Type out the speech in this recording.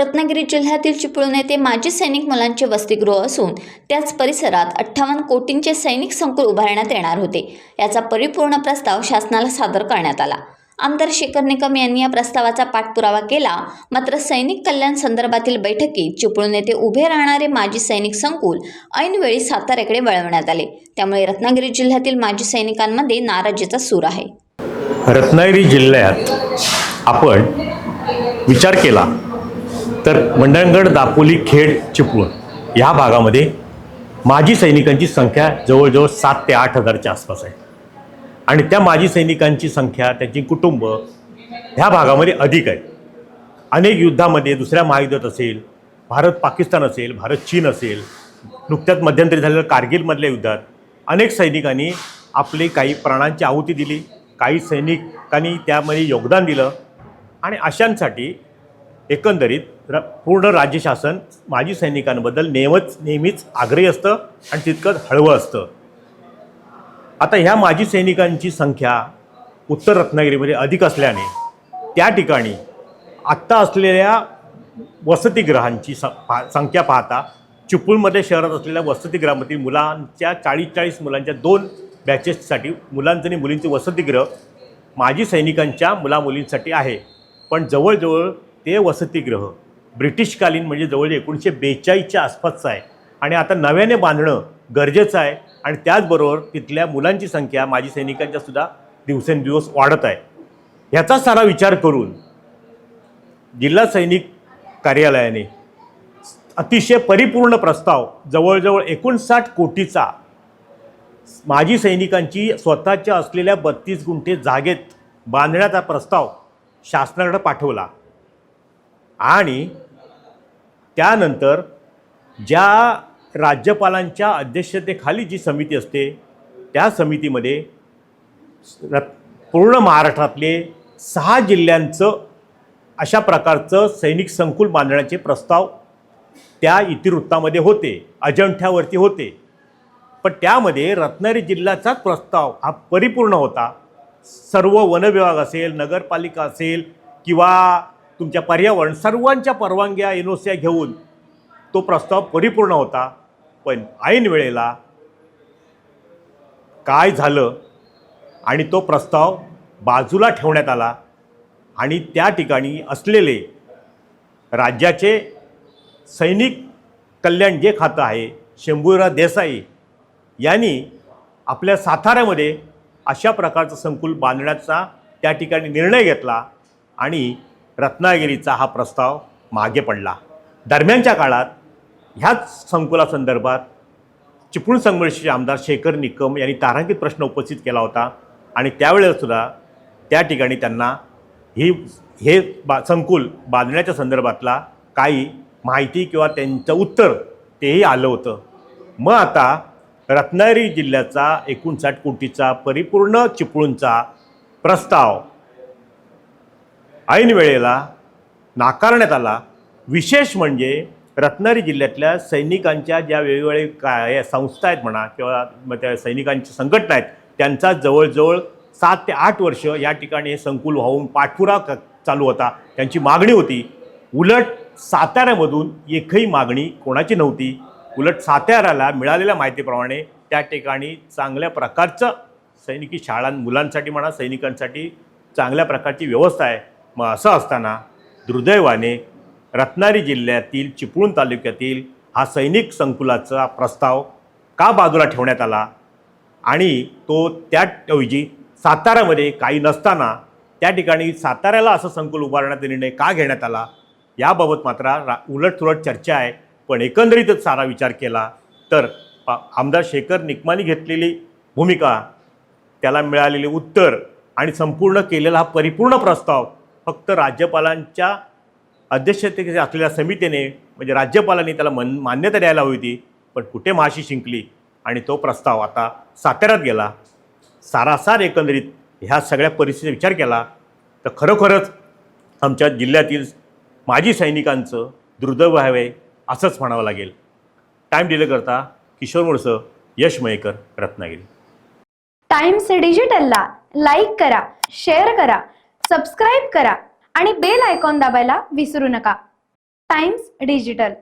रत्नागिरी जिल्ह्यातील चिपळूण येथे माजी सैनिक मुलांचे वसतिगृह असून त्याच परिसरात 58 कोटींचे सैनिक संकुल उभारण्यात येणार होते। याचा परिपूर्ण प्रस्ताव शासनाला सादर करण्यात आला। आमदार शेखर निकम यांनी या प्रस्तावाचा पाठपुरावा केला, मात्र सैनिक कल्याण संदर्भातील बैठकीत चिपळूण येथे उभे राहणारे माजी सैनिक संकुल ऐनवेळी साताऱ्याकडे वळवण्यात आले। त्यामुळे रत्नागिरी जिल्ह्यातील माजी सैनिकांमध्ये नाराजीचा सूर आहे। रत्नागिरी जिल्ह्यात आपण विचार केला तर मंडणगड, दापोली, खेड, चिपळूण या भागामध्ये माजी सैनिकांची संख्या जवळजवळ 7 ते 8 हजारच्या आसपास आहे आणि त्या माजी सैनिकांची संख्या, त्यांची कुटुंब ह्या भागामध्ये अधिक आहे। अनेक युद्धामध्ये, दुसऱ्या महायुद्धात असेल, भारत-पाकिस्तान असेल, भारत-चीन असेल, नुकत्याच मध्यंतरी झालेल्या कारगिलमधल्या युद्धात अनेक सैनिकांनी आपली काही प्राणांची आहुती दिली, काही सैनिकांनी त्यामध्ये योगदान दिलं आणि अशांसाठी एकंदरीत पूर्ण राज्य शासन माजी सैनिकांबद्दल नेहमीच आग्रही असतं आणि तितकंच हळवं असतं। आता ह्या माजी सैनिकांची संख्या उत्तर रत्नागिरीमध्ये अधिक असल्याने त्या ठिकाणी आत्ता असलेल्या वसतिगृहांची संख्या पाहता चिपळूणमध्ये शहरात असलेल्या वसतिगृहामधील मुलांच्या 40 मुलांच्या 2 बॅचेससाठी मुलांचं आणि मुलींचे वसतिगृह माजी सैनिकांच्या मुलामुलींसाठी आहे। पण जवळजवळ ते वसतिगृह ब्रिटिशकालीन म्हणजे जवळ 1942च्या आसपासचं आहे आणि आता नव्याने बांधणं गरजेचं आहे आणि त्याचबरोबर तिथल्या मुलांची संख्या माजी सैनिकांच्या सुद्धा दिवसेंदिवस वाढत आहे। ह्याचा सारा विचार करून जिल्हा सैनिक कार्यालयाने अतिशय परिपूर्ण प्रस्ताव जवळजवळ 59 कोटीचा माजी सैनिकांची स्वतःच्या असलेल्या 32 गुंठे जागेत बांधण्याचा प्रस्ताव शासनाकडे पाठवला आणि त्यानंतर ज्या राज्यपालांच्या अध्यक्षतेखाली जी समिती असते त्या समितीमध्ये पूर्ण महाराष्ट्रातले 6 जिल्ह्यांचं अशा प्रकारचं सैनिक संकुल बांधण्याचे प्रस्ताव त्या इतिवृत्तामध्ये होते, अजंठ्यावरती होते। पण त्यामध्ये रत्नागिरी जिल्ह्याचाच प्रस्ताव हा परिपूर्ण होता। सर्व वन विभाग असेल, नगरपालिका असेल किंवा तुमच्या पर्यावरण सर्वांच्या परवानग्या एनओसी घेऊन तो प्रस्ताव परिपूर्ण होता। पण ऐन वेळेला काय झालं आणि तो प्रस्ताव बाजूला ठेवण्यात आला आणि त्या ठिकाणी असलेले राज्याचे सैनिक कल्याण जे खातं आहे शंभूराव देसाई यांनी आपल्या साताऱ्यामध्ये अशा प्रकारचं संकुल बांधण्याचा त्या ठिकाणी निर्णय घेतला आणि रत्नागिरीचा हा प्रस्ताव मागे पडला। दरम्यानच्या काळात ह्याच संकुलासंदर्भात चिपळूण संघर्षाचे आमदार शेखर निकम यांनी तारांकित प्रश्न उपस्थित केला होता आणि त्यावेळेसुद्धा त्या ठिकाणी त्यांना हे संकुल बांधण्याच्या संदर्भातला काही माहिती किंवा त्यांचं उत्तर तेही आलं होतं। मग आता रत्नागिरी जिल्ह्याचा 59 कोटीचा परिपूर्ण चिपळूणचा प्रस्ताव ऐन वेळेला नाकारण्यात आला। विशेष म्हणजे रत्नागिरी जिल्ह्यातल्या सैनिकांच्या ज्या वेगवेगळे काय संस्था आहेत म्हणा किंवा त्या सैनिकांच्या संघटना आहेत त्यांचा जवळजवळ 7 ते 8 वर्ष या ठिकाणी हे संकुल वाहून पाठपुरावा चालू होता, त्यांची मागणी होती। उलट साताऱ्यामधून एकही मागणी कोणाची नव्हती। उलट साताऱ्याला मिळालेल्या माहितीप्रमाणे त्या ठिकाणी चांगल्या प्रकारचं सैनिकी शाळां मुलांसाठी म्हणा सैनिकांसाठी चांगल्या प्रकारची व्यवस्था आहे। मग असं असताना दुर्दैवाने रत्नागिरी जिल्ह्यातील चिपळूण तालुक्यातील हा सैनिक संकुलाचा प्रस्ताव का बाजूला ठेवण्यात आला आणि तो त्याऐवजी साताऱ्यामध्ये काही नसताना त्या ठिकाणी साताऱ्याला असं संकुल उभारण्याचा निर्णय का घेण्यात आला याबाबत मात्र उलटसुलट चर्चा आहे। पण एकंदरीतच सारा विचार केला तर आमदार शेखर निकमांनी घेतलेली भूमिका, त्याला मिळालेले उत्तर आणि संपूर्ण केलेला हा परिपूर्ण प्रस्ताव फक्त राज्यपालांच्या अध्यक्षतेखाली असलेल्या समितीने म्हणजे राज्यपालांनी त्याला मान्यता द्यायला हवी होती, पण कुठे माशी शिंकली आणि तो प्रस्ताव आता साताऱ्यात गेला। सारासार एकंदरीत ह्या सगळ्या परिस्थितीचा विचार केला तर खरोखरच आमच्या जिल्ह्यातील माजी सैनिकांचं दुर्दैव आहे असंच म्हणावं लागेल। टाइम डिले करता किशोर मुळसं, यश मयेकर, रत्नागिरी। टाइम्स डिजिटलला लाईक करा, शेअर करा, सबस्क्राईब करा आणि बेल आयकॉन दाबायला विसरू नका। Times digital